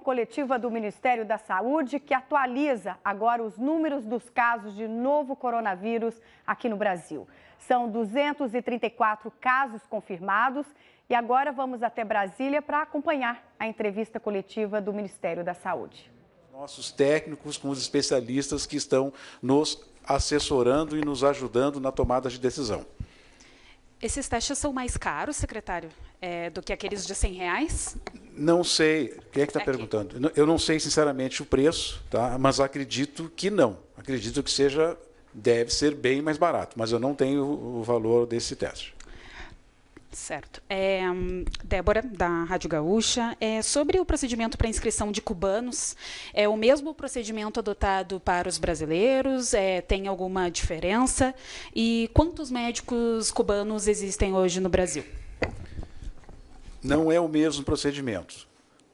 coletiva do Ministério da Saúde, que atualiza agora os números dos casos de novo coronavírus aqui no Brasil. São 234 casos confirmados e agora vamos até Brasília para acompanhar a entrevista coletiva do Ministério da Saúde. Nossos técnicos, com os especialistas que estão nos assessorando e nos ajudando na tomada de decisão. Esses testes são mais caros, secretário, do que aqueles de R$100? Não sei. Quem é que está perguntando? Eu não sei, sinceramente, o preço, tá? Mas acredito que não. Acredito que deve ser bem mais barato, mas eu não tenho o valor desse teste. Certo. Débora, da Rádio Gaúcha. Sobre o procedimento para inscrição de cubanos, é o mesmo procedimento adotado para os brasileiros? Tem alguma diferença? E quantos médicos cubanos existem hoje no Brasil? Não é o mesmo procedimento.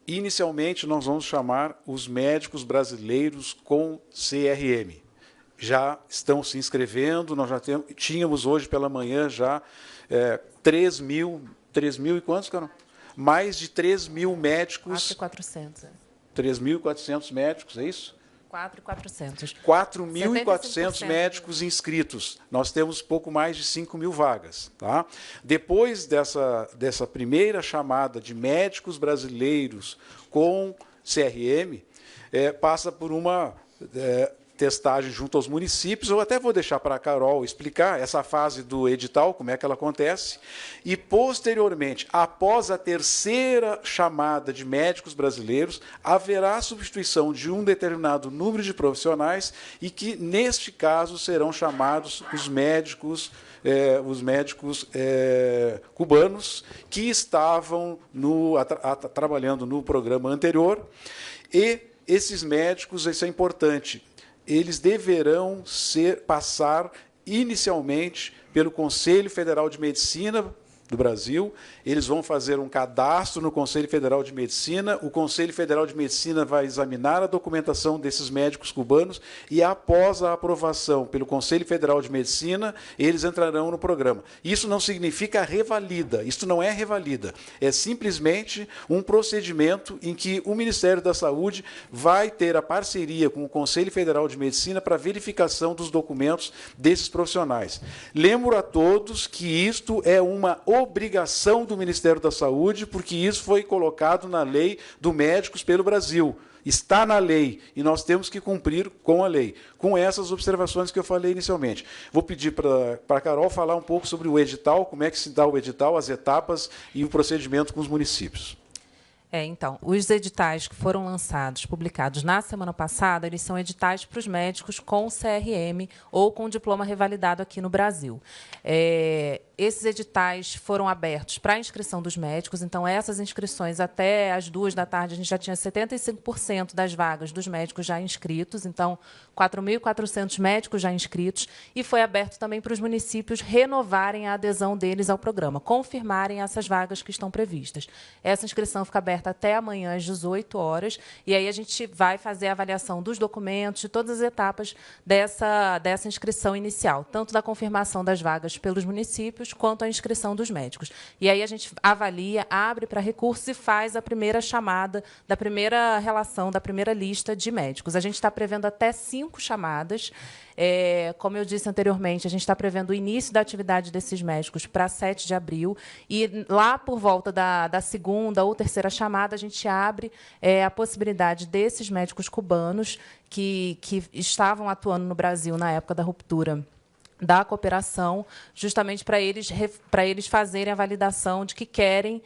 Inicialmente, nós vamos chamar os médicos brasileiros com CRM. Já estão se inscrevendo, nós já tínhamos hoje pela manhã já 3 mil e quantos, Carol? Mais de 3 mil médicos. 4.400. 3.400 médicos, é isso? 4.400. 4.400 médicos inscritos. Nós temos pouco mais de 5 mil vagas. Tá? Depois dessa primeira chamada de médicos brasileiros com CRM, passa por uma testagem junto aos municípios. Eu até vou deixar para a Carol explicar essa fase do edital, como é que ela acontece. E, posteriormente, após a terceira chamada de médicos brasileiros, haverá a substituição de um determinado número de profissionais e que, neste caso, serão chamados os médicos cubanos que estavam trabalhando no programa anterior. E esses médicos, isso é importante, eles deverão passar inicialmente pelo Conselho Federal de Medicina do Brasil. Eles vão fazer um cadastro no Conselho Federal de Medicina. O Conselho Federal de Medicina vai examinar a documentação desses médicos cubanos e, após a aprovação pelo Conselho Federal de Medicina, eles entrarão no programa. Isso não significa revalida, isso não é revalida. É simplesmente um procedimento em que o Ministério da Saúde vai ter a parceria com o Conselho Federal de Medicina para verificação dos documentos desses profissionais. Lembro a todos que isto é uma obrigação do Ministério da Saúde, porque isso foi colocado na lei do Médicos pelo Brasil. Está na lei e nós temos que cumprir com a lei, com essas observações que eu falei inicialmente. Vou pedir para a Carol falar um pouco sobre o edital, como é que se dá o edital, as etapas e o procedimento com os municípios. Então, os editais que foram lançados, publicados na semana passada, eles são editais para os médicos com CRM ou com diploma revalidado aqui no Brasil. Esses editais foram abertos para a inscrição dos médicos, então essas inscrições até às 14h a gente já tinha 75% das vagas dos médicos já inscritos, então 4.400 médicos já inscritos, e foi aberto também para os municípios renovarem a adesão deles ao programa, confirmarem essas vagas que estão previstas. Essa inscrição fica aberta até amanhã às 18h, e aí a gente vai fazer a avaliação dos documentos, de todas as etapas dessa inscrição inicial, tanto da confirmação das vagas pelos municípios, quanto à inscrição dos médicos. E aí a gente avalia, abre para recursos e faz a primeira chamada da primeira relação, da primeira lista de médicos. A gente está prevendo até 5 chamadas. Como eu disse anteriormente, a gente está prevendo o início da atividade desses médicos para 7 de abril, e lá por volta da segunda ou terceira chamada, a gente abre a possibilidade desses médicos cubanos que estavam atuando no Brasil na época da ruptura da cooperação, justamente para eles fazerem a validação de que querem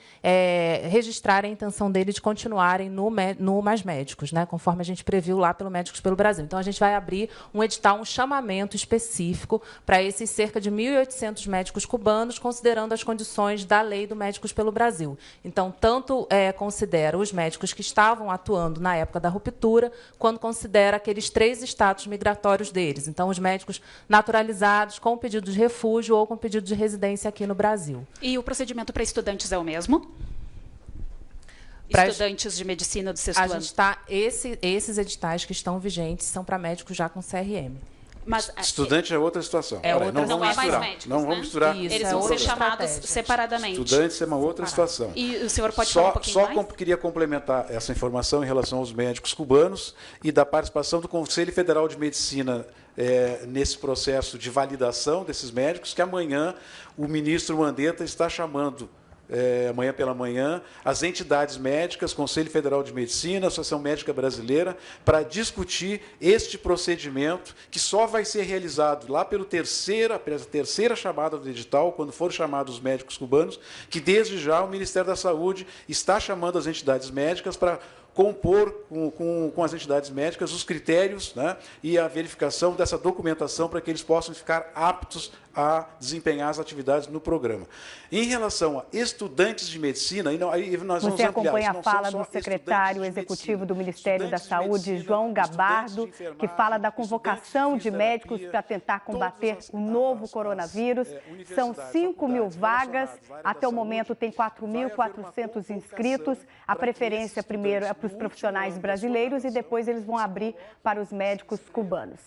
registrar a intenção deles de continuarem no Mais Médicos, né, conforme a gente previu lá pelo Médicos pelo Brasil. Então, a gente vai abrir um edital, um chamamento específico para esses cerca de 1.800 médicos cubanos, considerando as condições da lei do Médicos pelo Brasil. Então, tanto considera os médicos que estavam atuando na época da ruptura, quanto considera aqueles 3 status migratórios deles. Então, os médicos naturalizados, com pedido de refúgio ou com pedido de residência aqui no Brasil. E o procedimento para estudantes é o mesmo? Estudantes de medicina do 6º ano? Esses editais que estão vigentes são para médicos já com CRM. Mas estudante é outra situação. É outra, não vamos misturar. médicos, não vamos misturar. Isso, eles é vão ser outra chamados estratégia. separadamente. Estudantes é uma outra situação. E o senhor pode falar um pouquinho mais? Queria complementar essa informação em relação aos médicos cubanos e da participação do Conselho Federal de Medicina nesse processo de validação desses médicos, que amanhã o ministro Mandetta está chamando, amanhã pela manhã, as entidades médicas, Conselho Federal de Medicina, Associação Médica Brasileira, para discutir este procedimento, que só vai ser realizado lá pela terceira chamada do edital, quando forem chamados os médicos cubanos, que desde já o Ministério da Saúde está chamando as entidades médicas para compor com as entidades médicas os critérios, né, e a verificação dessa documentação para que eles possam ficar aptos a desempenhar as atividades no programa. Em relação a estudantes de medicina, aí nós vamos Você acompanha ampliar, a fala do secretário executivo do Ministério da Saúde, João Gabardo, que fala da convocação de médicos para tentar combater o novo coronavírus. São 5.000 vagas, até o momento tem 4.400 inscritos. A preferência primeiro é para os profissionais brasileiros e depois eles vão abrir para os médicos cubanos.